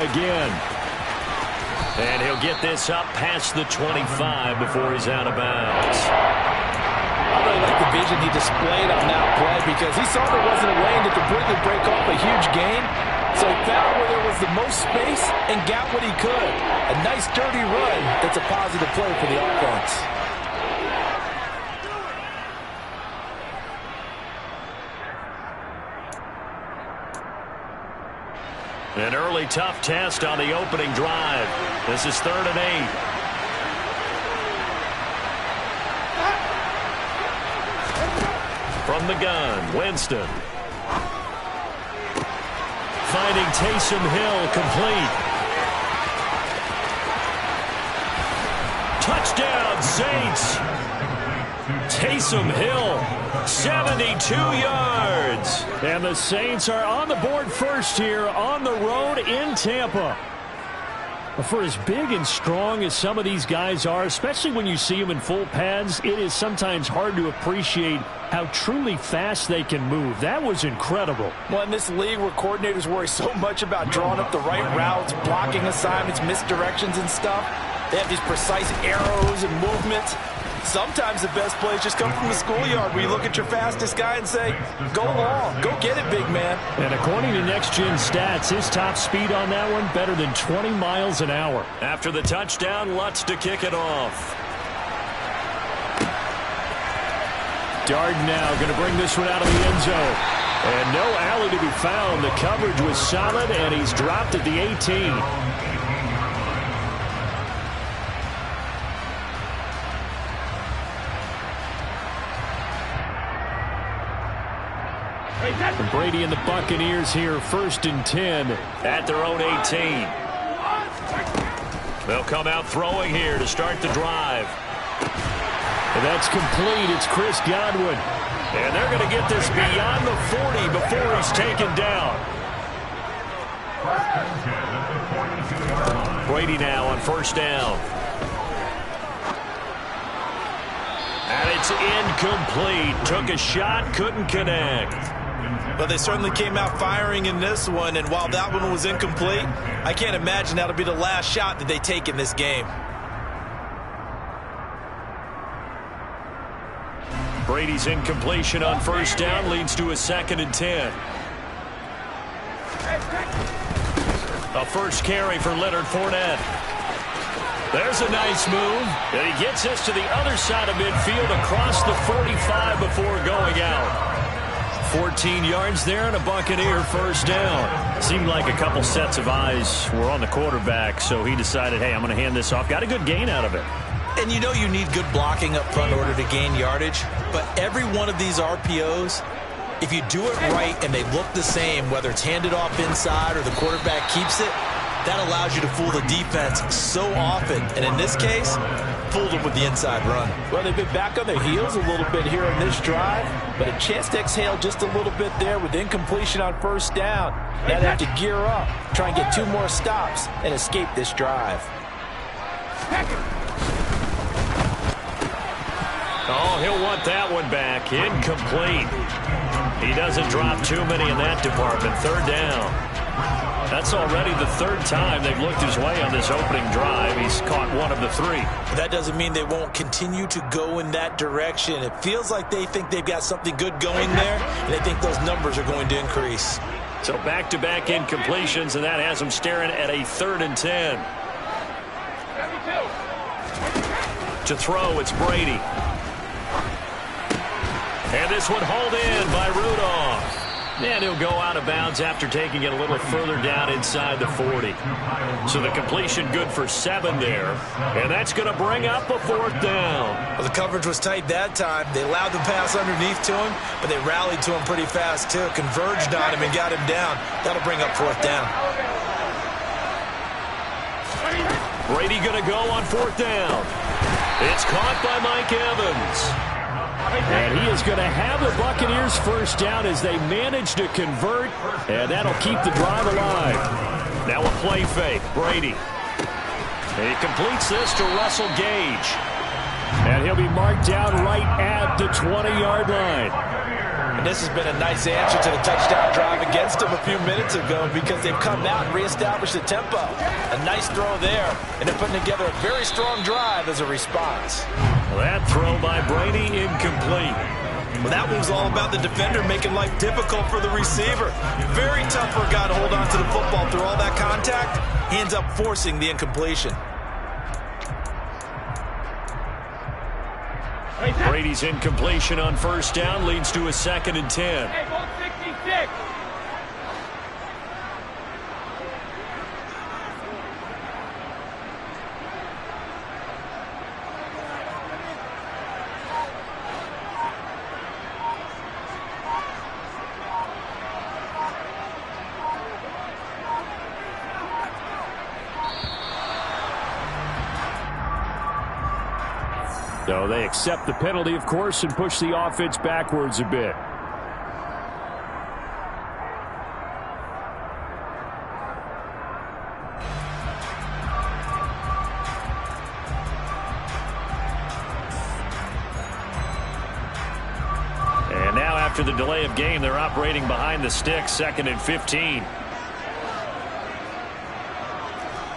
again. And he'll get this up past the 25 before he's out of bounds. I really like the vision he displayed on that play because he saw there wasn't a lane to completely break off a huge gain. So he found where there was the most space and got what he could. A nice dirty run that's a positive play for the offense. An early tough test on the opening drive. This is 3rd and 8. From the gun, Winston. Finding Taysom Hill complete. Touchdown, Saints. Taysom Hill, 72 yards. And the Saints are on the board first here on the road in Tampa. For as big and strong as some of these guys are, especially when you see them in full pads, it is sometimes hard to appreciate how truly fast they can move. That was incredible. Well, in this league where coordinators worry so much about drawing up the right routes, blocking assignments, misdirections and stuff, they have these precise arrows and movements. Sometimes the best plays just come from the schoolyard where you look at your fastest guy and say, go long, go get it, big man. And according to Next Gen Stats, his top speed on that one better than 20 miles an hour. After the touchdown, Lutz to kick it off. Darden now going to bring this one out of the end zone. And no alley to be found. The coverage was solid, and he's dropped at the 18. And Brady and the Buccaneers here, 1st and 10 at their own 18. They'll come out throwing here to start the drive. And that's complete. It's Chris Godwin. And they're going to get this beyond the 40 before he's taken down. Brady now on 1st down. And it's incomplete. Took a shot, couldn't connect. But they certainly came out firing in this one, and while that one was incomplete, I can't imagine that'll be the last shot that they take in this game. Brady's incompletion on 1st down leads to a 2nd and 10. A first carry for Leonard Fournette. There's a nice move, and he gets this to the other side of midfield across the 45 before going out. 14 yards there and a Buccaneer 1st down. Seemed like a couple sets of eyes were on the quarterback, so he decided, hey, I'm going to hand this off. Got a good gain out of it. And you know you need good blocking up front in order to gain yardage, but every one of these RPOs, if you do it right and they look the same, whether it's handed off inside or the quarterback keeps it, that allows you to fool the defense so often. And in this case, fooled them with the inside run. Well, they've been back on their heels a little bit here in this drive, but a chance to exhale just a little bit there with incompletion on 1st down. Now they have to gear up, try and get 2 more stops, and escape this drive. Oh, he'll want that one back. Incomplete. He doesn't drop too many in that department. 3rd down. That's already the 3rd time they've looked his way on this opening drive. He's caught 1 of the 3. That doesn't mean they won't continue to go in that direction. It feels like they think they've got something good going there, and they think those numbers are going to increase. So back-to-back incompletions, and that has them staring at a 3rd and 10. To throw, it's Brady. And this one hauled in by Rudolph. And he'll go out of bounds after taking it a little further down inside the 40. So the completion good for 7 there. And that's going to bring up a 4th down. Well, the coverage was tight that time. They allowed the pass underneath to him, but they rallied to him pretty fast too. Converged on him and got him down. That'll bring up 4th down. Brady going to go on 4th down. It's caught by Mike Evans. And he is going to have the Buccaneers 1st down as they manage to convert, and that'll keep the drive alive. Now a play fake. Brady. He completes this to Russell Gage. And he'll be marked down right at the 20-yard line. And this has been a nice answer to the touchdown drive against them a few minutes ago because they've come out and reestablished the tempo. A nice throw there, and they're putting together a very strong drive as a response. That throw by Brady incomplete. Well, that one was all about the defender making life difficult for the receiver. Very tough for a guy to hold on to the football through all that contact. He ends up forcing the incompletion. Brady's incompletion on first down leads to a 2nd and 10. Hey, ball 66. So they accept the penalty, of course, and push the offense backwards a bit. And now after the delay of game, they're operating behind the sticks, 2nd and 15.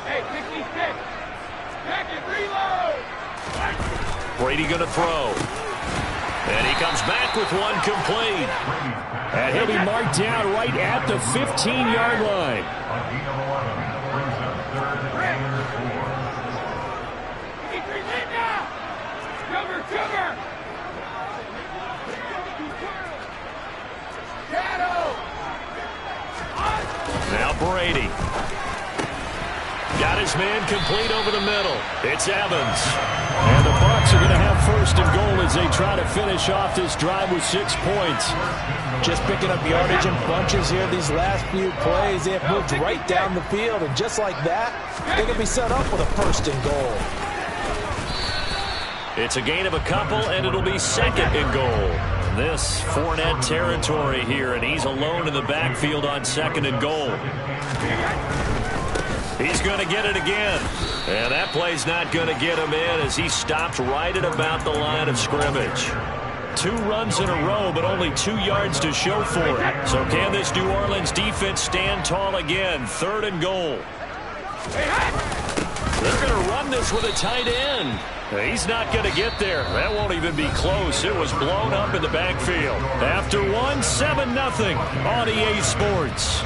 Hey, 66. Back and reload. Brady going to throw. And he comes back with one complete. And he'll be marked down right at the 15-yard line. Cover. Now Brady. Got his man complete over the middle. It's Evans. And the Bucs are going to have 1st and goal as they try to finish off this drive with 6 points. Just picking up yardage in bunches here these last few plays. They have moved right down the field, and just like that, they're going to be set up with a 1st and goal. It's a gain of a couple, and it'll be 2nd and goal. This Fournette territory here, and he's alone in the backfield on 2nd and goal. He's going to get it again. And that play's not going to get him in as he stopped right at about the line of scrimmage. 2 runs in a row, but only 2 yards to show for it. So can this New Orleans defense stand tall again? 3rd and goal. They're going to run this with a tight end. He's not going to get there. That won't even be close. It was blown up in the backfield. After 1, 7-0 on EA Sports.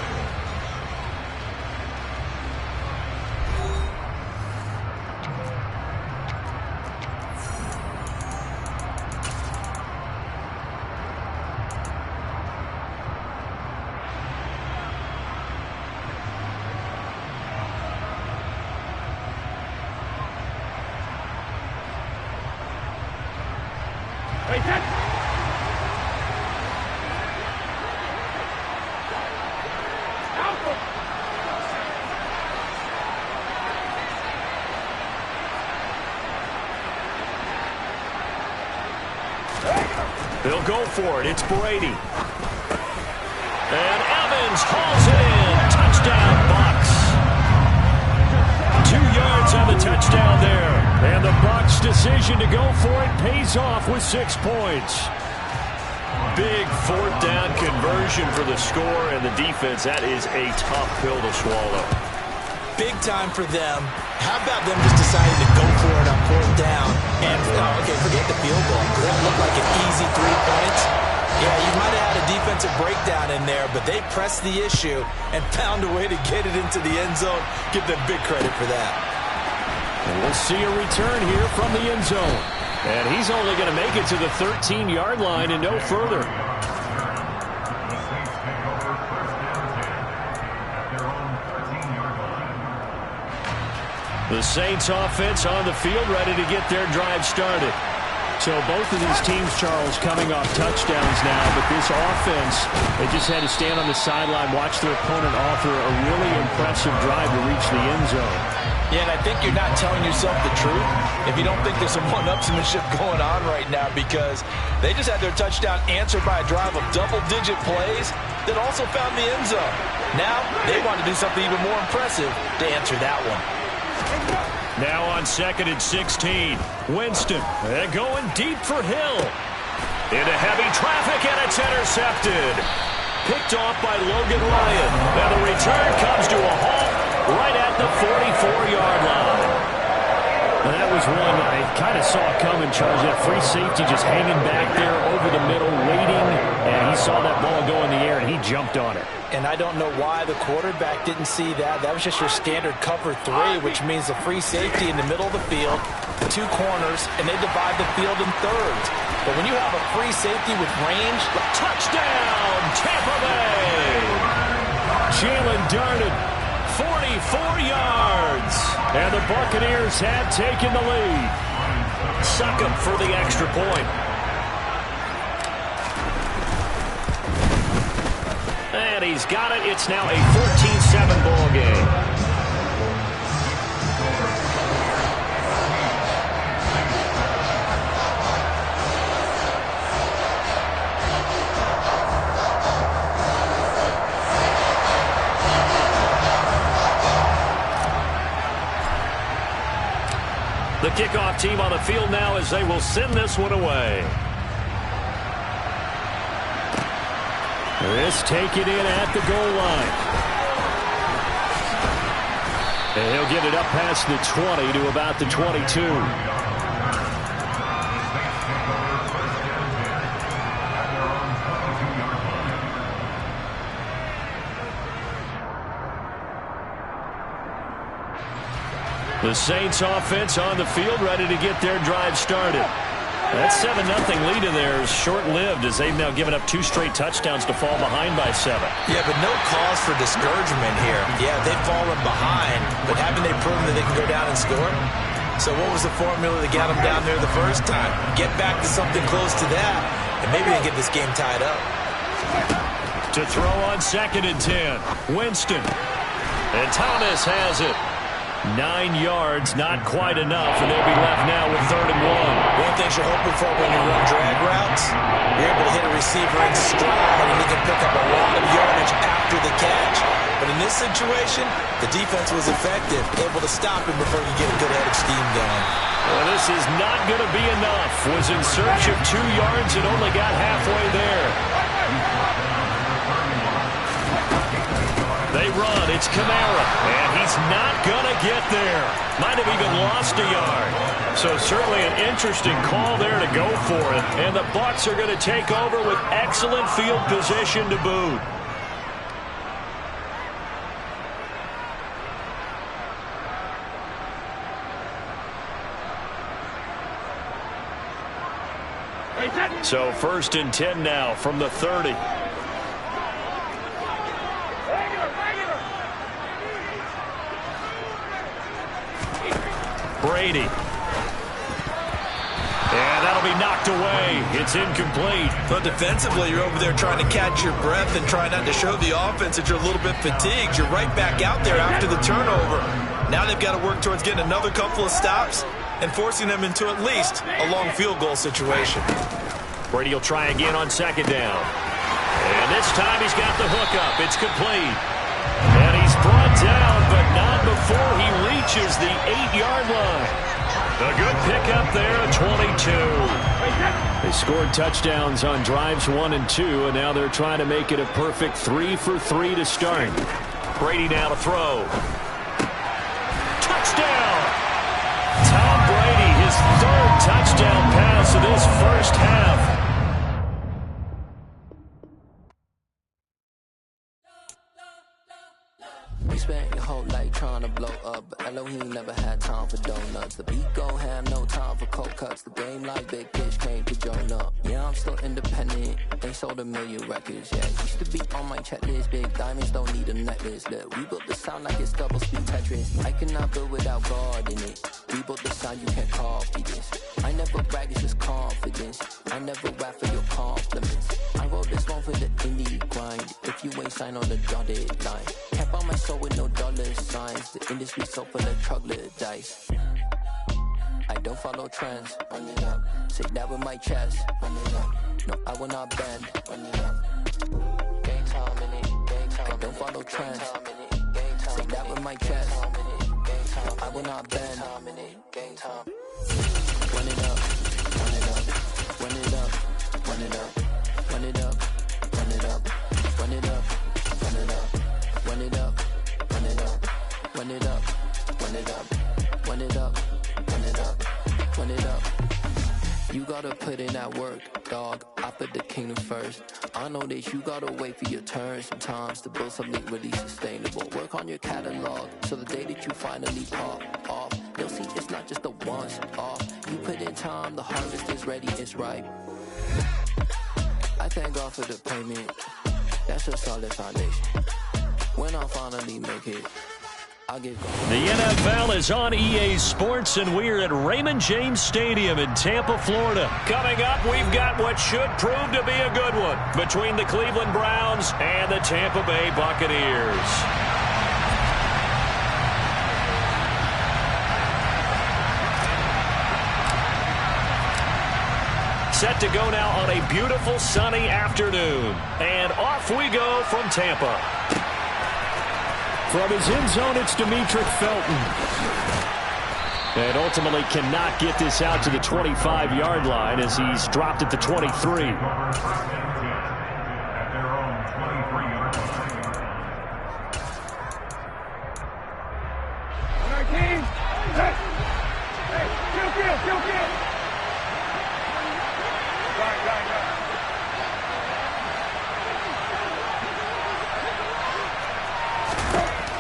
They'll go for it. It's Brady. And Evans hauls it in. Touchdown, Bucs. 2 yards on the touchdown there. And the Bucs' decision to go for it pays off with 6 points. Big 4th down conversion for the score, and the defense, that is a tough pill to swallow. Big time for them. How about them just deciding to go for it on 4th down? And, okay, forget the field goal. That looked like an easy 3 points. Yeah, you might have had a defensive breakdown in there, but they pressed the issue and found a way to get it into the end zone. Give them big credit for that. And we'll see a return here from the end zone. And he's only going to make it to the 13-yard line and no further. The Saints offense on the field, ready to get their drive started. So both of these teams, Charles, coming off touchdowns now, but this offense, they just had to stand on the sideline, watch their opponent offer a really impressive drive to reach the end zone. Yeah, and I think you're not telling yourself the truth if you don't think there's some one-upsmanship going on right now, because they just had their touchdown answered by a drive of double-digit plays that also found the end zone. Now they want to do something even more impressive to answer that one. Now on 2nd and 16, Winston going deep for Hill. Into heavy traffic, and it's intercepted. Picked off by Logan Ryan. Now the return comes to a halt right at the 44-yard line. And that was one I kind of saw coming, Charles. That free safety just hanging back there over the middle, waiting. And he saw that ball go in the air, and he jumped on it. And I don't know why the quarterback didn't see that. That was just your standard cover 3, which means a free safety in the middle of the field, 2 corners, and they divide the field in thirds. But when you have a free safety with range, Touchdown, Tampa Bay! Jalen darted 44 yards. And the Buccaneers have taken the lead. Succop for the extra point. And he's got it. It's now a 14-7 ball game. The kickoff team on the field now as they will send this one away. This taken in at the goal line. And he'll get it up past the 20 to about the 22. The Saints offense on the field, ready to get their drive started. That 7-0 lead in there is short-lived as they've now given up 2 straight touchdowns to fall behind by 7. Yeah, but no cause for discouragement here. Yeah, they've fallen behind, but haven't they proven that they can go down and score? So what was the formula that got them down there the first time? Get back to something close to that, and maybe they get this game tied up. To throw on 2nd and 10. Winston. And Thomas has it. 9 yards, not quite enough, and they'll be left now with 3rd and 1. One of the things you're hoping for when you run drag routes, you're able to hit a receiver in stride, and he can pick up a lot of yardage after the catch. But in this situation, the defense was effective, able to stop him before he get a good head of steam going. Well, this is not going to be enough. Was in search of 2 yards and only got halfway there. They run. It's Kamara. And he's not going to get there. Might have even lost a yard. So certainly an interesting call there to go for it. And the Bucs are going to take over with excellent field position to boot. So 1st and 10 now from the 30. Brady. And that'll be knocked away. It's incomplete. But defensively, you're over there trying to catch your breath and try not to show the offense that you're a little bit fatigued. You're right back out there after the turnover. Now they've got to work towards getting another couple of stops and forcing them into at least a long field goal situation. Brady will try again on 2nd down. And this time he's got the hook up. It's complete. And he's brought down, but not before he reaches the 8-yard line. A good pickup there at 22. They scored touchdowns on drives 1 and 2, and now they're trying to make it a perfect 3 for 3 to start. Brady now to throw. Touchdown! Tom Brady, his 3rd touchdown pass of this first half. You spent your whole life trying to blow up, but Elohim never had time for donuts. The beat go ham, no time for cold cuts. The game like big fish came to join up. Yeah, I'm still independent. They sold 1 million records, yeah. Used to be on my checklist. Big diamonds don't need a necklace. Look, we built the sound like it's double speed Tetris. I cannot build without God in it. We built the sound, you can't copy this. I never brag, it's just confidence. I never rap for your compliments. I wrote this one for the indie grind. If you ain't signed on the dotted line, kept on my soul with no dollar signs. The industry so full of troglodytes. I don't follow trends. Say that with my chest. No, I will not bend. Game time in it. I don't follow trends. Say that with my chest. I will not bend. Run it up, run it up, run it up, run run it up, run it up, run it up, run it up, run it up, run it up, run it up, run it up, run it up, run it up, run it up, run it up. You gotta put in that work, dog. I put the kingdom first. I know that you gotta wait for your turn sometimes to build something really sustainable. Work on your catalog, so the day that you finally pop off, you'll see it's not just a once off. You put in time, the harvest is ready, it's ripe. I thank God for the payment. That's a solid foundation. When I finally make it, I'll give God. The NFL is on EA Sports, and we're at Raymond James Stadium in Tampa, Florida. Coming up, we've got what should prove to be a good one between the Cleveland Browns and the Tampa Bay Buccaneers. Set to go now on a beautiful sunny afternoon. And off we go from Tampa. From his end zone, it's Demetric Felton. And ultimately cannot get this out to the 25-yard line as he's dropped at the 23.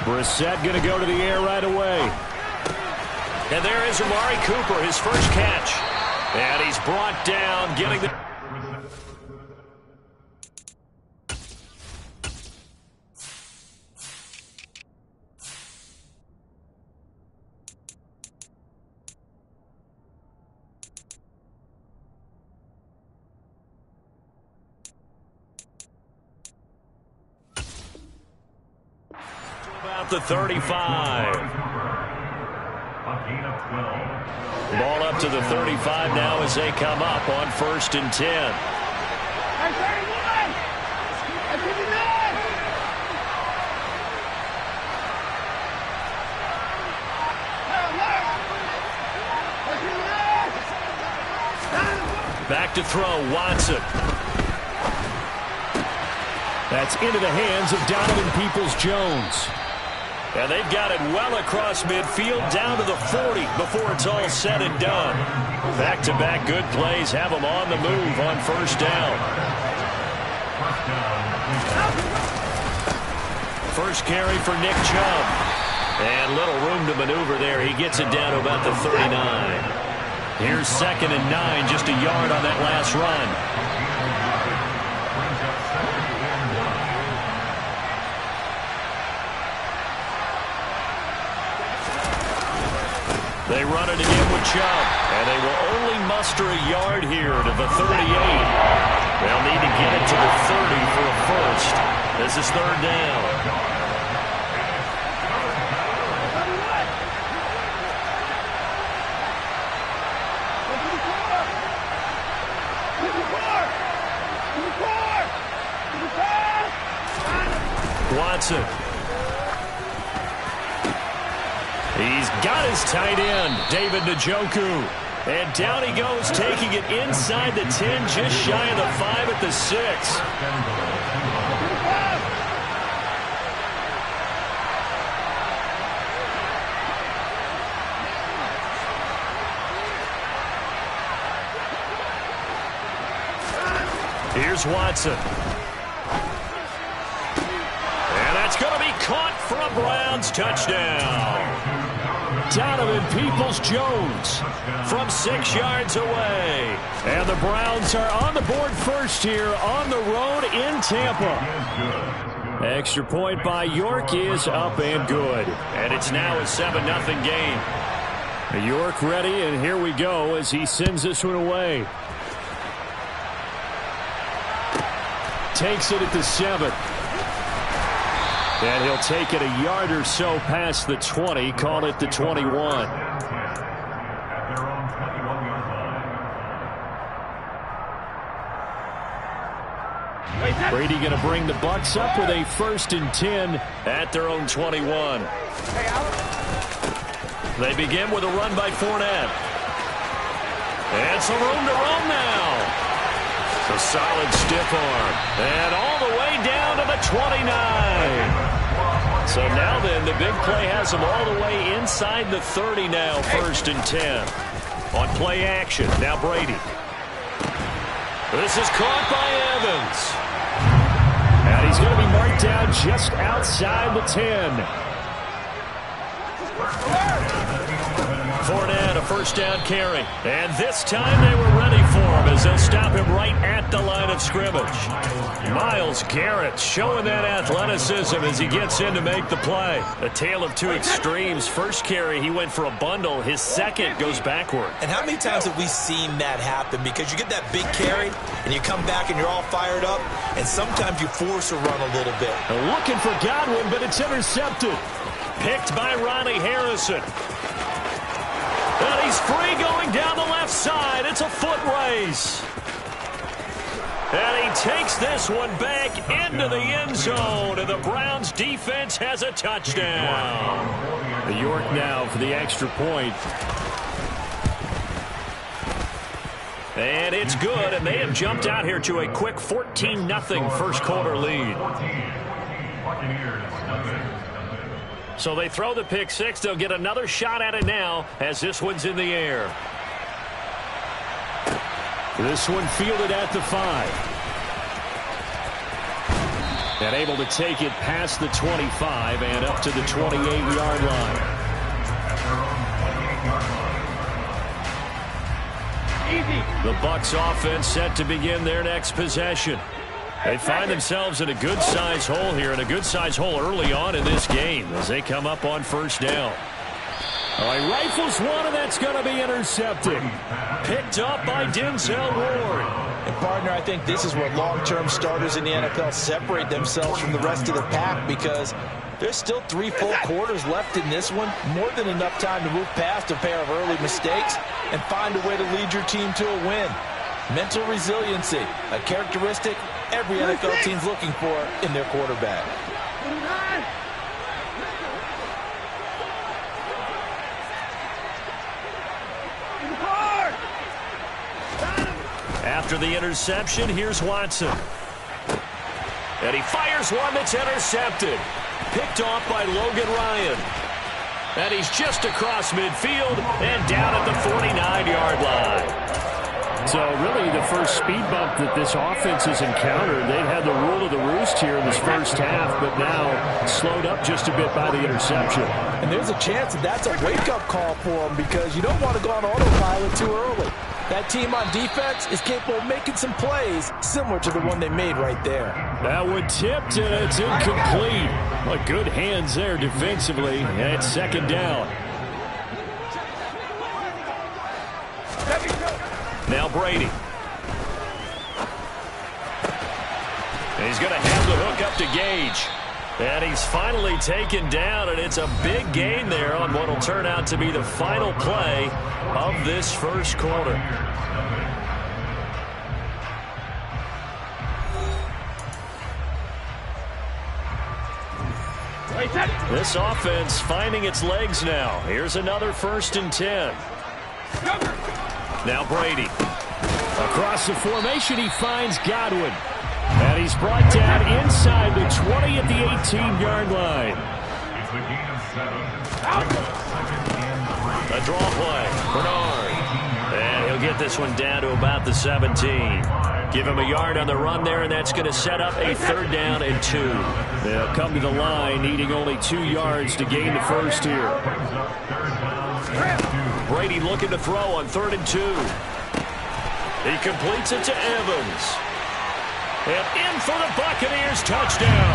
Brissett going to go to the air right away. And there is Amari Cooper, his first catch. And he's brought down, getting the... the 35. Ball up to the 35 now as they come up on 1st and 10. Back to throw, Watson. That's into the hands of Donovan Peoples-Jones. And they've got it well across midfield, down to the 40 before it's all said and done. Back-to-back good plays have them on the move on 1st down. First carry for Nick Chubb. And little room to maneuver there. He gets it down to about the 39. Here's 2nd and 9, just a yard on that last run. They run it again with Chubb, and they will only muster a yard here to the 38. They'll need to get it to the 30 for a first. This is 3rd down. Watson. He's got his tight end, David Njoku. And down he goes, taking it inside the 10, just shy of the 5 at the 6. Here's Watson. And that's going to be caught for a Browns touchdown. Donovan Peoples-Jones from 6 yards away. And the Browns are on the board first here on the road in Tampa. Extra point by York is up and good. And it's now a 7-0 game. York ready, and here we go as he sends this one away. Takes it at the 7. And he'll take it a yard or so past the 20, call it the 21. Brady going to bring the Bucs up with a 1st and 10 at their own 21. They begin with a run by Fournette. And some room to roam now. A solid stiff arm. And all the way down to the 29. So now then, the big play has them all the way inside the 30 now, 1st and 10. On play action, now Brady. This is caught by Evans. And he's going to be marked down just outside the 10. Fournette, a 1st down carry. And this time they were ready for him as they'll stop him right at the line of scrimmage. Myles Garrett showing that athleticism as he gets in to make the play. A tale of two extremes. 1st carry, he went for a bundle. His 2nd goes backward. And how many times have we seen that happen? Because you get that big carry, and you come back and you're all fired up, and sometimes you force a run a little bit. Looking for Godwin, but it's intercepted. Picked by Ronnie Harrison. And he's free going down the left side. It's a foot race. And he takes this one back into the end zone. And the Browns defense has a touchdown. The York now for the extra point. And it's good. And they have jumped out here to a quick 14-0 first quarter lead. So they throw the pick six. They'll get another shot at it now as this one's in the air. This one fielded at the 5. And able to take it past the 25 and up to the 28-yard line. The Bucs offense set to begin their next possession. They find themselves in a good-sized hole here, and a good-sized hole early on in this game as they come up on 1st down. All right, rifles one, and that's going to be intercepted. Picked up by Denzel Ward. And, partner, I think this is where long-term starters in the NFL separate themselves from the rest of the pack, because there's still 3 full quarters left in this one. More than enough time to move past a pair of early mistakes and find a way to lead your team to a win. Mental resiliency, a characteristic every NFL team's looking for in their quarterback. After the interception, here's Watson. And he fires one that's intercepted. Picked off by Logan Ryan. And he's just across midfield and down at the 49-yard line. So really the first speed bump that this offense has encountered. They've had the rule of the roost here in this first half, but now slowed up just a bit by the interception. And there's a chance that that's a wake-up call for them, because you don't want to go on autopilot too early. That team on defense is capable of making some plays similar to the one they made right there. That one tipped, and it's incomplete. Well, good hands there defensively, and it's 2nd down. Now Brady. And he's going to have the hook up to Gage. And he's finally taken down, and it's a big gain there on what will turn out to be the final play of this first quarter. This offense finding its legs now. Here's another 1st and 10. Now Brady. Across the formation, he finds Godwin. And he's brought down inside the 20 at the 18-yard line. A draw play. Bernard. And he'll get this one down to about the 17. Give him a yard on the run there, and that's going to set up a 3rd down and 2. They'll come to the line, needing only 2 yards to gain the first here. Brady looking to throw on 3rd and 2. He completes it to Evans. And in for the Buccaneers, touchdown.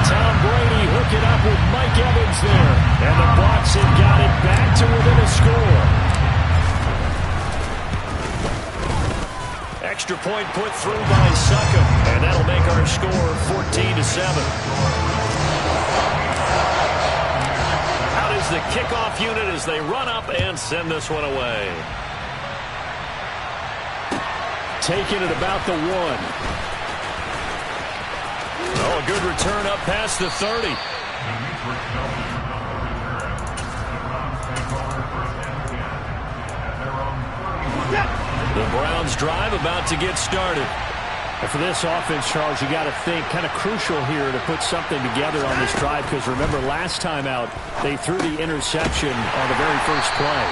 Tom Brady hooking up with Mike Evans there. And the Bucs have got it back to within a score. Extra point put through by Succop. And that'll make our score 14-7. Out is the kickoff unit as they run up and send this one away. Taking it about the 1. Oh, a good return up past the 30. The Browns Browns drive about to get started. And for this offense, Charles, you got to think kind of crucial here to put something together on this drive, because remember last time out they threw the interception on the very first play.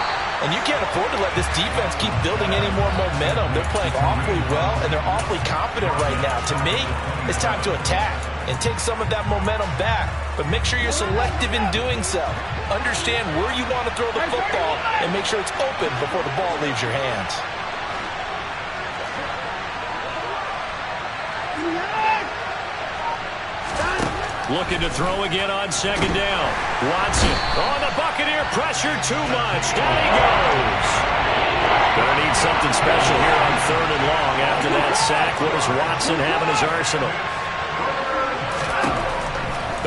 And you can't afford to let this defense keep building any more momentum. They're playing awfully well, and they're awfully confident right now. To me, it's time to attack and take some of that momentum back. But make sure you're selective in doing so. Understand where you want to throw the football and make sure it's open before the ball leaves your hands. Looking to throw again on second down. Watson on the Buccaneer pressure, too much. Down he goes. Gonna need something special here on 3rd and long after that sack. What does Watson have in his arsenal?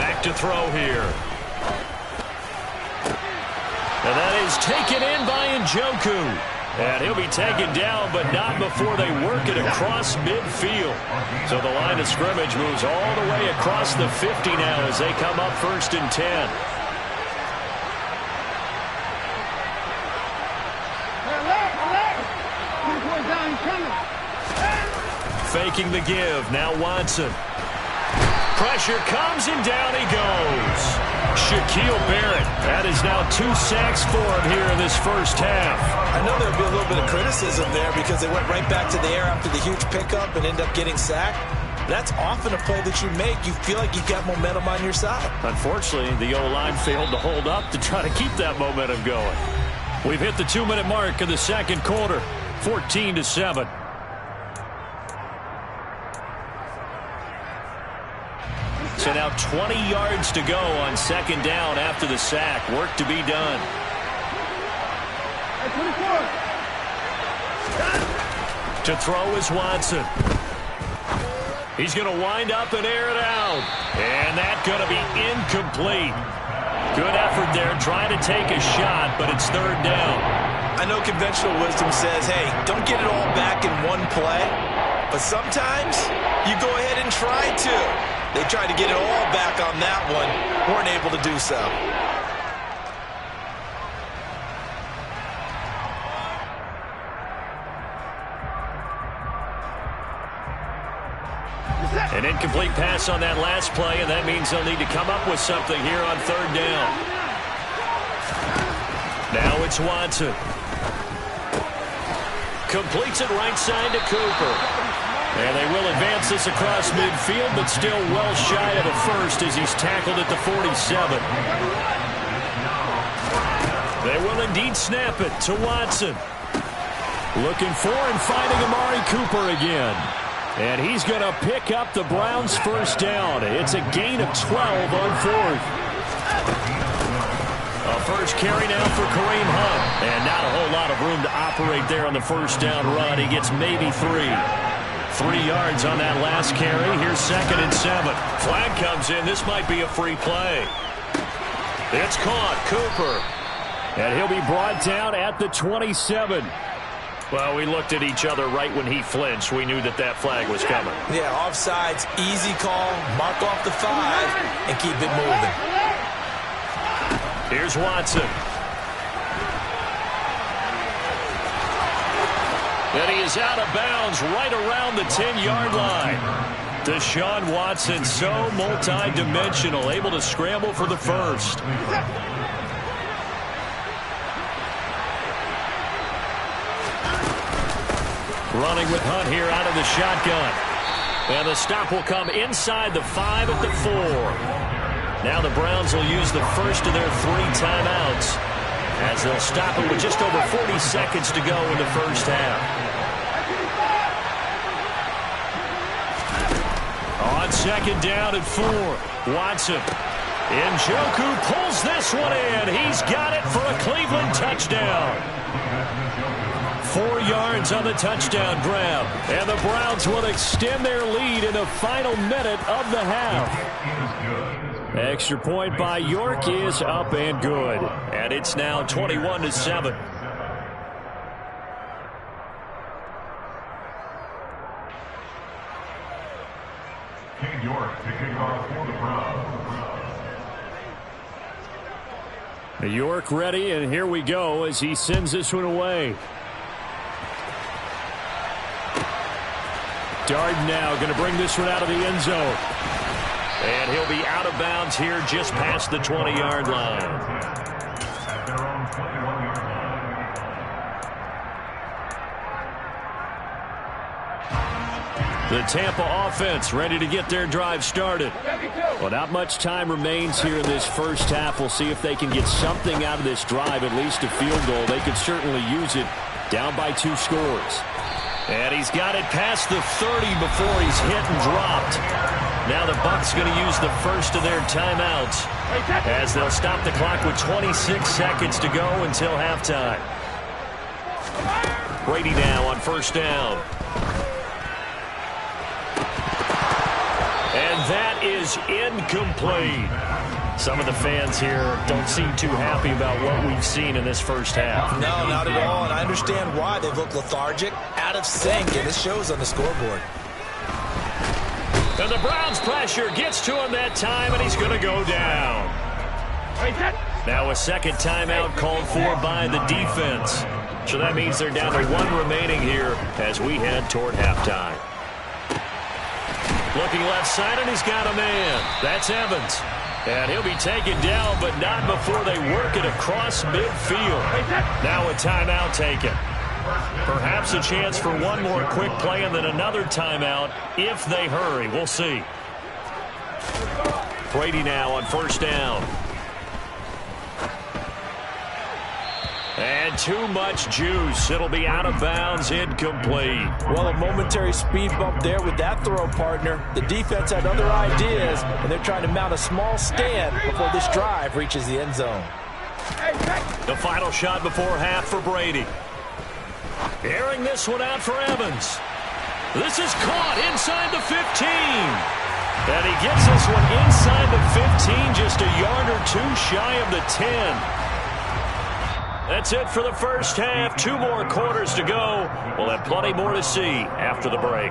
Back to throw here. And that is taken in by Njoku. And he'll be taken down, but not before they work it across midfield. So the line of scrimmage moves all the way across the 50 now as they come up 1st and 10. Faking the give. Now Watson. Pressure comes and down he goes. Shaquille Barrett. That is now 2 sacks for him here in this first half. I know there'll be a little bit of criticism there because they went right back to the air after the huge pickup and end up getting sacked. That's often a play that you make. You feel like you've got momentum on your side. Unfortunately, the O-line failed to hold up to try to keep that momentum going. We've hit the 2-minute mark of the second quarter. 14-7. So now 20 yards to go on second down after the sack. Work to be done. To throw is Watson. He's going to wind up and air it out. And that's going to be incomplete. Good effort there trying to take a shot, but it's 3rd down. I know conventional wisdom says, hey, don't get it all back in one play. But sometimes you go ahead and try to. They tried to get it all back on that one. Weren't able to do so. An incomplete pass on that last play, and that means they'll need to come up with something here on 3rd down. Now it's Watson. Completes it right side to Cooper. And they will advance this across midfield, but still well shy of a first as he's tackled at the 47. They will indeed snap it to Watson. Looking for and finding Amari Cooper again. And he's going to pick up the Browns' first down. It's a gain of 12 on 4th. A first carry now for Kareem Hunt. And not a whole lot of room to operate there on the first down run. He gets maybe 3. 3 yards on that last carry. Here's 2nd and 7. Flag comes in. This might be a free play. It's caught. Cooper. And he'll be brought down at the 27. Well, we looked at each other right when he flinched. We knew that that flag was coming. Yeah, offsides, easy call. Mark off the 5 and keep it moving. Here's Watson. And he is out of bounds right around the 10-yard line. Deshaun Watson, so multi-dimensional, able to scramble for the first. Running with Hunt here out of the shotgun. And the stop will come inside the 5 at the 4. Now the Browns will use the first of their 3 timeouts as they'll stop it with just over 40 seconds to go in the first half. On second down at 4, Watson. Njoku pulls this one in. He's got it for a Cleveland touchdown. 4 yards on the touchdown grab. And the Browns will extend their lead in the final minute of the half. Extra point by York is up and good. And it's now 21-7. York to kick off for the Browns. York ready, and here we go as he sends this one away. Darden now going to bring this one out of the end zone. And he'll be out of bounds here just past the 20-yard line. At their own 21-yard line. The Tampa offense ready to get their drive started. Well, not much time remains here in this first half. We'll see if they can get something out of this drive, at least a field goal. They could certainly use it, down by 2 scores. And he's got it past the 30 before he's hit and dropped. Now the Bucs going to use the first of their timeouts as they'll stop the clock with 26 seconds to go until halftime. Brady now on first down. And that is incomplete. Some of the fans here don't seem too happy about what we've seen in this first half. No, not at all, and I understand why. They've looked lethargic, out of sync, and it shows on the scoreboard. And the Browns' pressure gets to him that time, and he's going to go down. Now a second timeout called for by the defense. So that means they're down to 1 remaining here as we head toward halftime. Looking left side, and he's got a man. That's Evans. And he'll be taken down, but not before they work it across midfield. Now a timeout taken. Perhaps a chance for one more quick play and then another timeout if they hurry. We'll see. Brady now on first down. And too much juice. It'll be out of bounds, incomplete. Well, a momentary speed bump there with that throw, partner. The defense had other ideas, and they're trying to mount a small stand before this drive reaches the end zone. The final shot before half for Brady. Airing this one out for Evans. This is caught inside the 15. And he gets this one inside the 15, just a yard or 2 shy of the 10. That's it for the first half. 2 more quarters to go. We'll have plenty more to see after the break.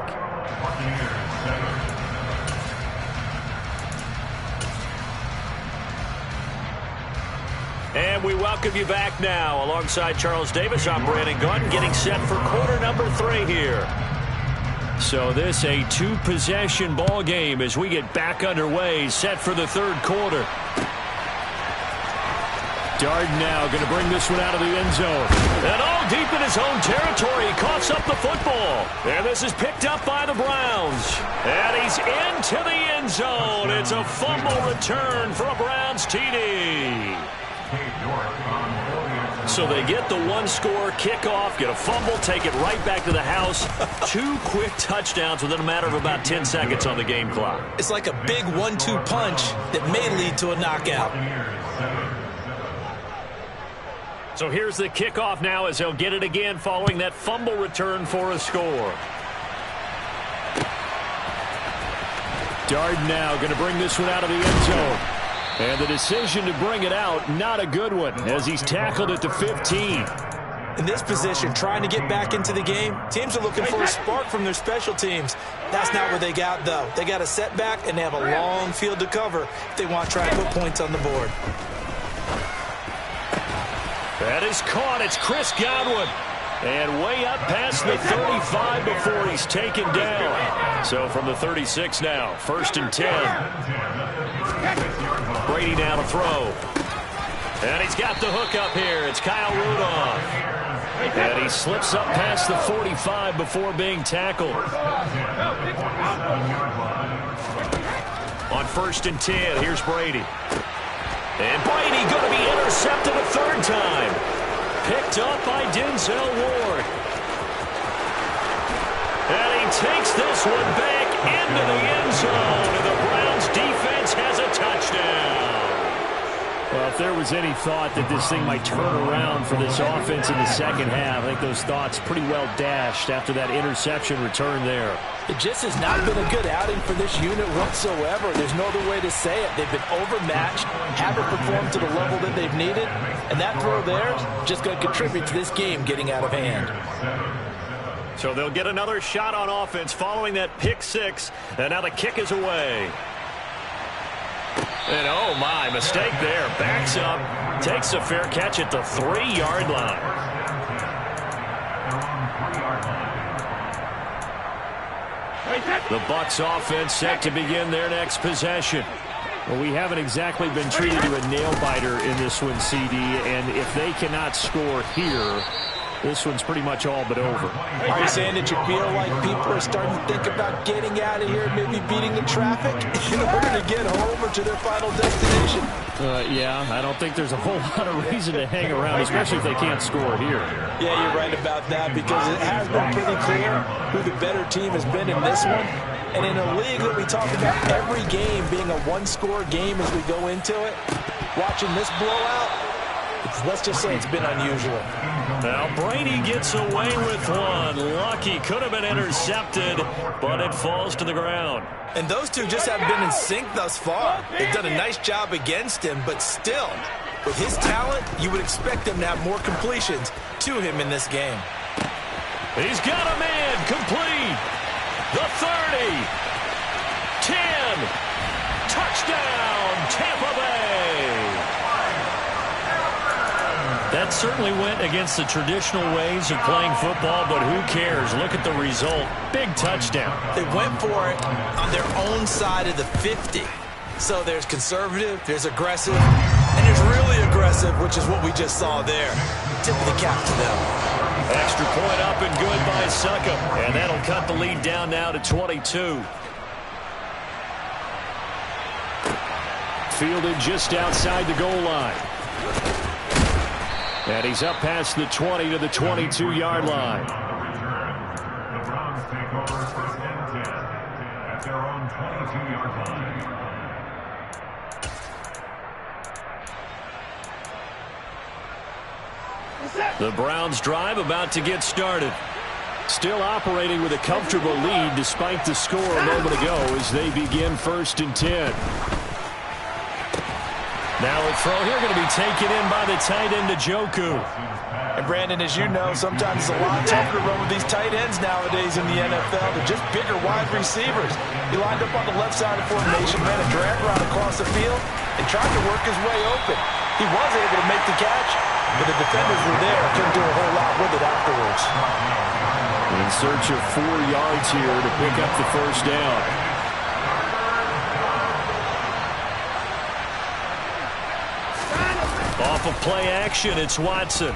And we welcome you back now. Alongside Charles Davis, I'm Brandon Gunn, getting set for quarter number 3 here. So this a 2-possession ball game as we get back underway, set for the 3rd quarter. Darden now going to bring this one out of the end zone. And all deep in his own territory, he coughs up the football. And this is picked up by the Browns. And he's into the end zone. It's a fumble return for a Browns TD. So they get the 1-score kickoff, get a fumble, take it right back to the house. 2 quick touchdowns within a matter of about 10 seconds on the game clock. It's like a big 1-2 punch that may lead to a knockout. So here's the kickoff now as they'll get it again following that fumble return for a score. Darden now going to bring this one out of the end zone. And the decision to bring it out, not a good one, as he's tackled at the 15. In this position, trying to get back into the game, teams are looking for a spark from their special teams. That's not what they got, though. They got a setback, and they have a long field to cover if they want to try and put points on the board. That is caught. It's Chris Godwin. And way up past the 35 before he's taken down. So from the 36 now, 1st and 10. Brady now to throw. And he's got the hook up here. It's Kyle Rudolph. And he slips up past the 45 before being tackled. On 1st and 10, here's Brady. And Brady going to be intercepted a 3rd time. Picked up by Denzel Ward. And he takes this one back into the end zone. And the Browns defense has a touchdown. Well, if there was any thought that this thing might turn around for this offense in the second half, I think those thoughts pretty well dashed after that interception return there. It just has not been a good outing for this unit whatsoever. There's no other way to say it. They've been overmatched, haven't performed to the level that they've needed, and that throw there is just going to contribute to this game getting out of hand. So they'll get another shot on offense following that pick 6, and now the kick is away. And oh my, mistake there. Backs up, takes a fair catch at the 3-yard line. The Bucs offense set to begin their next possession. Well, we haven't exactly been treated to a nail-biter in this one, CD, and if they cannot score here, this one's pretty much all but over. Are you saying that you feel like people are starting to think about getting out of here, maybe beating the traffic in order to get home or to their final destination? Yeah, I don't think there's a whole lot of reason to hang around, especially if they can't score here. Yeah, you're right about that, because it has been pretty clear who the better team has been in this one. And in a league that we talk about every game being a one-score game as we go into it, watching this blowout, let's just say it's been unusual. Now Brady gets away with one. Lucky, could have been intercepted, but it falls to the ground. And those two just haven't been in sync thus far. They've done a nice job against him, but still, with his talent, you would expect him to have more completions to him in this game. He's got a man complete. The 30. 10. Touchdown, Tampa Bay. That certainly went against the traditional ways of playing football, but who cares? Look at the result. Big touchdown. They went for it on their own side of the 50. So there's conservative, there's aggressive, and there's really aggressive, which is what we just saw there. Tip of the cap to them. Extra point up and good by Suckup. And that'll cut the lead down now to 22. Fielded just outside the goal line. And he's up past the 20 to the 22-yard line. The Browns take over first and 10 at their own 22-yard line. The Browns drive about to get started. Still operating with a comfortable lead despite the score a moment ago as they begin first and 10. Now a throw here going to be taken in by the tight end, Njoku. And Brandon, as you know, sometimes it's a lot tougher to run with these tight ends nowadays in the NFL. They're just bigger wide receivers. He lined up on the left side of formation, ran a drag route across the field, and tried to work his way open. He was able to make the catch, but the defenders were there. Couldn't do a whole lot with it afterwards. In search of 4 yards here to pick up the first down. Off of play action, it's Watson.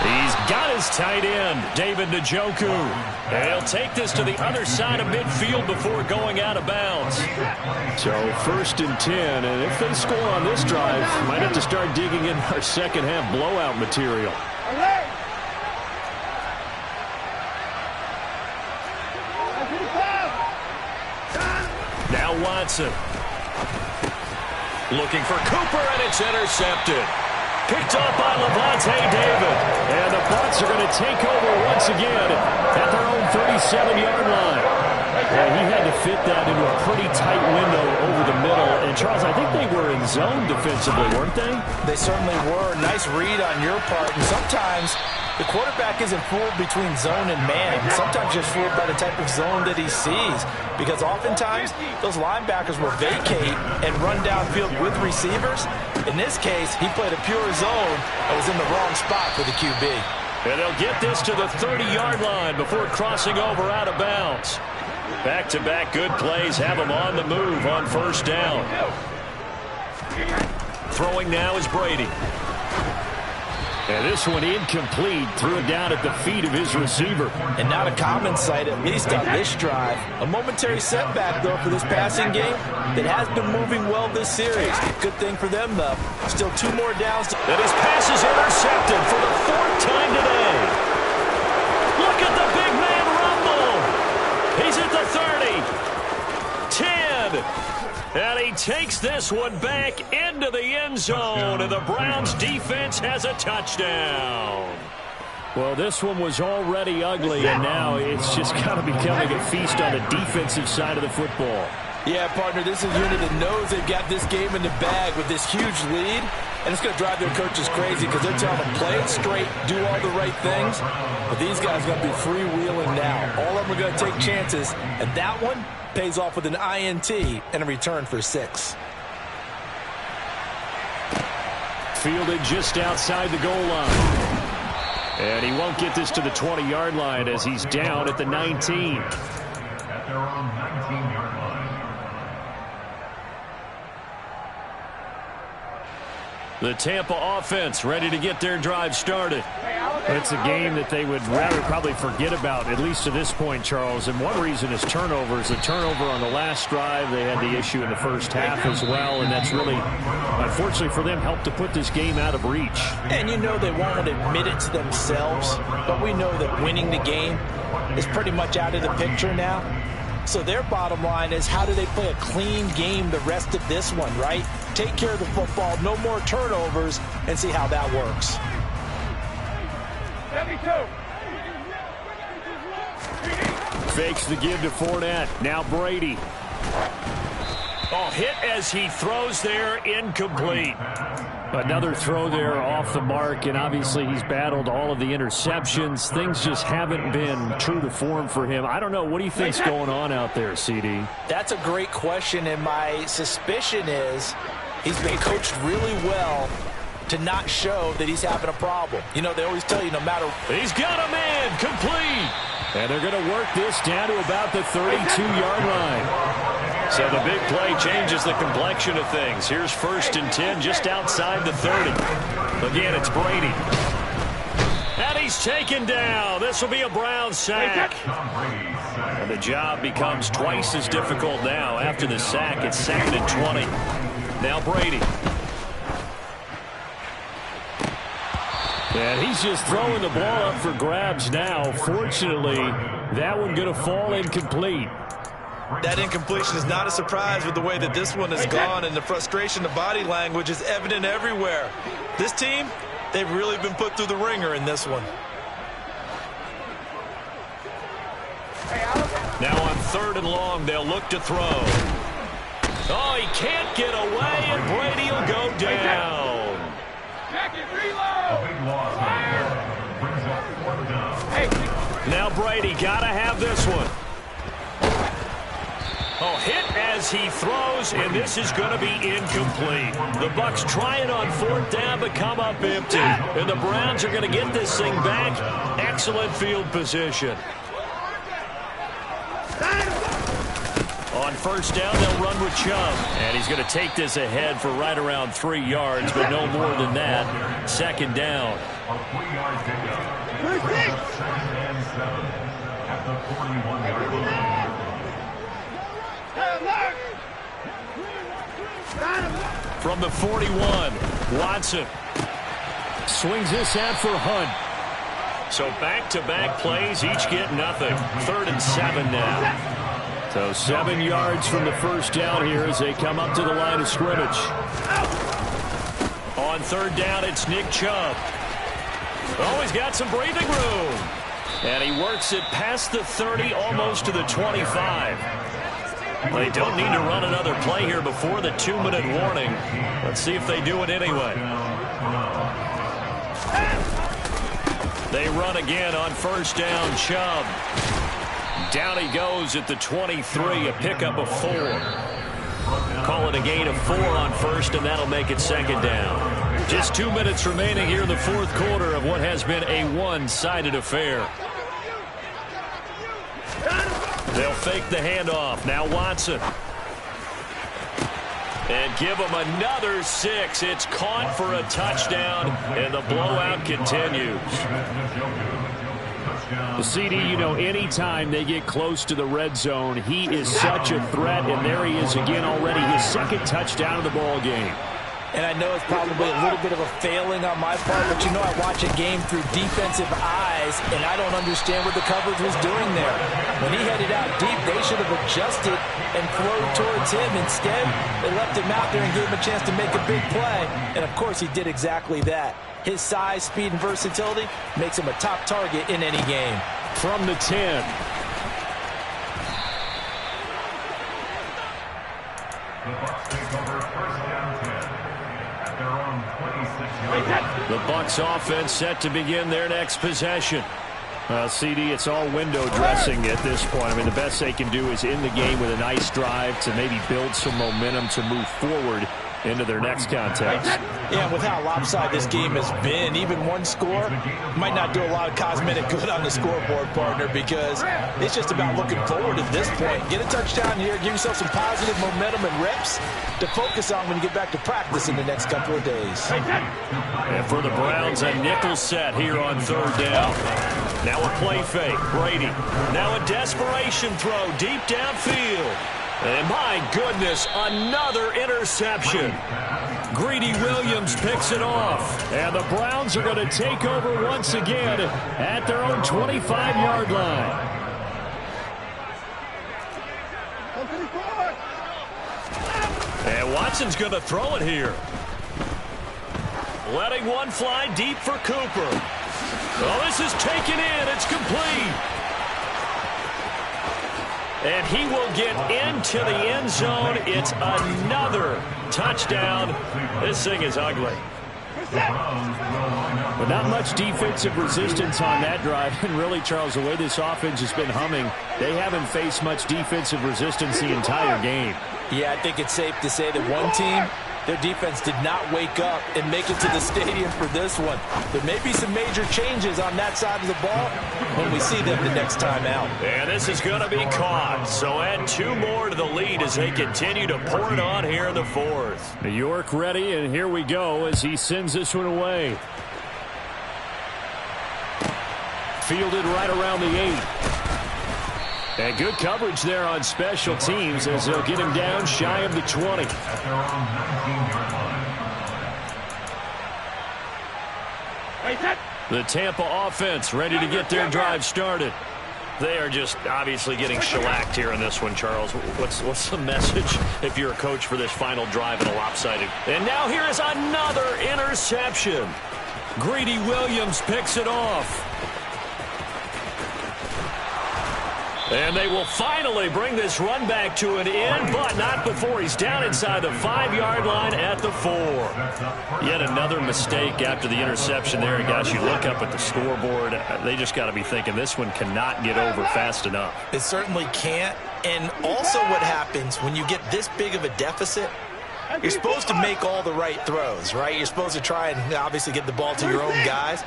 He's got his tight end, David Njoku. And he'll take this to the other side of midfield before going out of bounds. So first and 10, and if they score on this drive, might have to start digging in our second half blowout material. Now Watson. Looking for Cooper, and it's intercepted. Picked up by Levante David. And the Bucs are going to take over once again at their own 37-yard line. Yeah, he had to fit that into a pretty tight window over the middle. And, Charles, I think they were in zone defensively, weren't they? They certainly were. Nice read on your part. And sometimes the quarterback isn't fooled between zone and man. Sometimes just fooled by the type of zone that he sees. Because oftentimes, those linebackers will vacate and run downfield with receivers. In this case, he played a pure zone and was in the wrong spot for the QB. And they'll get this to the 30-yard line before crossing over out of bounds. Back-to-back good plays have him on the move on first down. Throwing now is Brady. And this one incomplete. Threw it down at the feet of his receiver. And not a common sight, at least on this drive. A momentary setback, though, for this passing game that has been moving well this series. Good thing for them, though. Still 2 more downs. And his pass is intercepted for the 4th time today. Look at the big man rumble. He's at the 30. 10. And he takes this one back into the end zone, and the Browns defense has a touchdown. Well, this one was already ugly, and now it's just kind of becoming a feast on the defensive side of the football. Yeah, partner, this is a unit that knows they've got this game in the bag with this huge lead, and it's going to drive their coaches crazy because they're telling them play it straight, do all the right things, but these guys are going to be freewheeling now. All of them are going to take chances, and that one pays off with an INT and a return for 6. Fielded just outside the goal line. And he won't get this to the 20-yard line as he's down at the 19. At their own 19-yard line. The Tampa offense ready to get their drive started. It's a game that they would rather probably forget about, at least to this point, Charles. And one reason is turnovers. The turnover on the last drive, they had the issue in the first half as well. And that's really, unfortunately for them, helped to put this game out of reach. And you know they won't admit it to themselves, but we know that winning the game is pretty much out of the picture now. So their bottom line is, how do they play a clean game the rest of this one, right? Take care of the football, no more turnovers, and see how that works. 72. Fakes the give to Fournette. Now Brady. Oh, hit as he throws there, incomplete. Another throw there off the mark, and obviously he's battled all of the interceptions. Things just haven't been true to form for him. I don't know. What do you think's going on out there, CD? That's a great question, and my suspicion is he's been coached really well to not show that he's having a problem. You know, they always tell you no matter. He's got a man, complete. And they're going to work this down to about the 32-yard line. So the big play changes the complexion of things. Here's 1st and 10 just outside the 30. Again, it's Brady. And he's taken down. This will be a Brown sack. And the job becomes twice as difficult now. After the sack, it's 2nd and 20. Now Brady. And he's just throwing the ball up for grabs now. Fortunately, that one going to fall incomplete. That incompletion is not a surprise with the way that this one has gone, and the frustration, the body language is evident everywhere. This team, they've really been put through the ringer in this one. Now on 3rd and long, they'll look to throw. Oh, he can't get away, and Brady will go down. A big loss brings up 4th down. Now Brady got to have this one. Oh, hit as he throws, and this is going to be incomplete. The Bucs trying on 4th down, but come up empty. And the Browns are going to get this thing back. Excellent field position. On 1st down, they'll run with Chubb. And he's going to take this ahead for right around 3 yards, but no more than that. 2nd down. A 3-yard pickup. 2nd and 7 at the 41-yard line. From the 41, Watson. Swings this out for Hunt. So back-to-back plays, each get nothing. 3rd and 7 now. So 7 yards from the 1st down here as they come up to the line of scrimmage. On 3rd down, it's Nick Chubb. Oh, he's got some breathing room. And he works it past the 30, almost to the 25. They don't need to run another play here before the 2-minute warning. Let's see if they do it anyway. They run again on 1st down, Chubb. Down he goes at the 23, a pickup of 4. Call it a gain of 4 on 1st, and that'll make it 2nd down. Just 2 minutes remaining here in the 4th quarter of what has been a one-sided affair. They'll fake the handoff. Now Watson. And give him another 6. It's caught for a touchdown, and the blowout continues. The CD, you know, anytime they get close to the red zone, he is such a threat, and there he is again already, his 2nd touchdown of the ball game. And I know it's probably a little bit of a failing on my part, but you know I watch a game through defensive eyes, and I don't understand what the coverage was doing there. When he headed out deep, they should have adjusted and flowed towards him. Instead, they left him out there and gave him a chance to make a big play. And, of course, he did exactly that. His size, speed, and versatility makes him a top target in any game. From the 10. The Bucs take over 1st down 10 at their own 26-yard line. The Bucs offense set to begin their next possession. CD, it's all window dressing at this point. I mean, the best they can do is in the game with a nice drive to maybe build some momentum to move forward into their next contest. Yeah, with how lopsided this game has been, even one score might not do a lot of cosmetic good on the scoreboard, partner, because it's just about looking forward at this point. Get a touchdown here, give yourself some positive momentum and reps to focus on when you get back to practice in the next couple of days. And for the Browns, a nickel set here on third down. Now a play fake, Brady. Now a desperation throw deep downfield. And my goodness, another interception. Greedy Williams picks it off. And the Browns are going to take over once again at their own 25-yard line. And Watson's going to throw it here. Letting one fly deep for Cooper. Oh, this is taken in. It's complete. And he will get into the end zone. It's another touchdown. This thing is ugly. But not much defensive resistance on that drive. And really, Charles, the way this offense has been humming, they haven't faced much defensive resistance the entire game. Yeah, I think it's safe to say that one team, their defense did not wake up and make it to the stadium for this one. There may be some major changes on that side of the ball when we see them the next time out. And this is going to be caught. So add 2 more to the lead as they continue to pour it on here in the fourth. New York ready, and here we go as he sends this one away. Fielded right around the 8. And good coverage there on special teams as they'll get him down shy of the 20. The Tampa offense ready to get their drive started. They are just obviously getting shellacked here in this one, Charles. What's the message if you're a coach for this final drive in a lopsided? And now here is another interception. Greedy Williams picks it off. And they will finally bring this run back to an end, but not before he's down inside the 5-yard line at the 4. Yet another mistake after the interception there. And guys, you look up at the scoreboard, they just got to be thinking this one cannot get over fast enough. It certainly can't. And also what happens when you get this big of a deficit, you're supposed to make all the right throws, right? You're supposed to try and obviously get the ball to your own guys.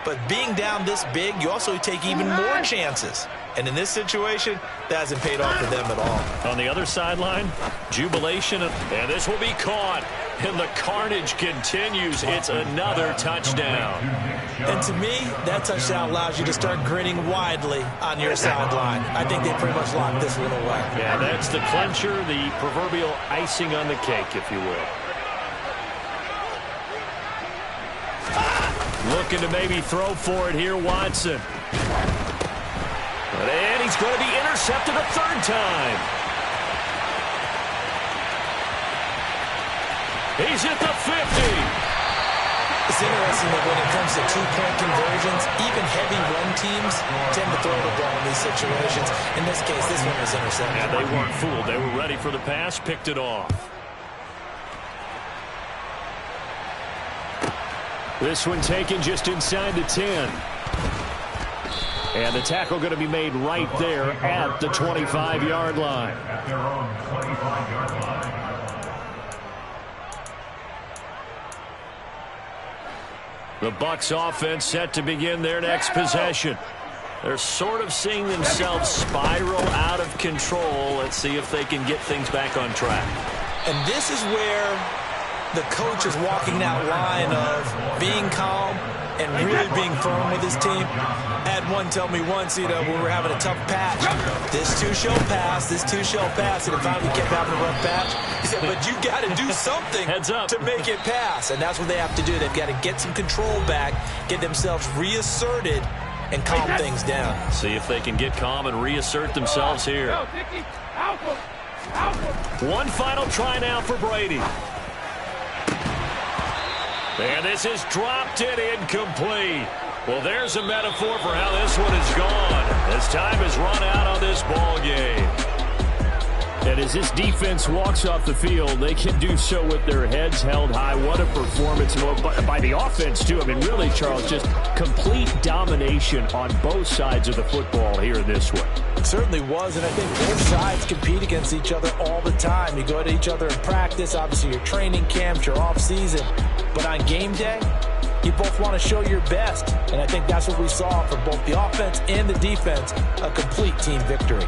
But being down this big, you also take even more chances. And in this situation, that hasn't paid off for them at all. On the other sideline, jubilation, and this will be caught. And the carnage continues. It's another touchdown. And to me, that touchdown allows you to start grinning widely on your sideline. I think they pretty much locked this one away. Yeah, that's the clincher, the proverbial icing on the cake, if you will. Looking to maybe throw for it here, Watson. And he's going to be intercepted a third time. He's at the 50. It's interesting that when it comes to two-point conversions, even heavy run teams tend to throw the ball in these situations. In this case, this one was intercepted. Yeah, they weren't fooled. They were ready for the pass, picked it off. This one taken just inside the 10. And the tackle going to be made right there at the 25-yard line. At their own 25-yard line. The Bucs offense set to begin their next possession. They're sort of seeing themselves spiral out of control. Let's see if they can get things back on track. And this is where the coach is walking that line of being calm and really being firm with his team. I had one tell me once, when we were having a tough patch, this too shall pass, this too shall pass, and it finally kept having a rough patch. He said, but you got to do something to make it pass, and that's what they have to do. They've got to get some control back, get themselves reasserted, and calm things down. See if they can get calm and reassert themselves here. One final try now for Brady. And this is dropped and incomplete. Well, there's a metaphor for how this one is gone. As time has run out on this ball game. And as this defense walks off the field, they can do so with their heads held high. What a performance by the offense, too. I mean, really, Charles, just complete domination on both sides of the football here in this one. It certainly was, and I think both sides compete against each other all the time. You go at each other in practice, obviously your training camps, your off-season. But on game day, you both want to show your best, and I think that's what we saw from both the offense and the defense, a complete team victory.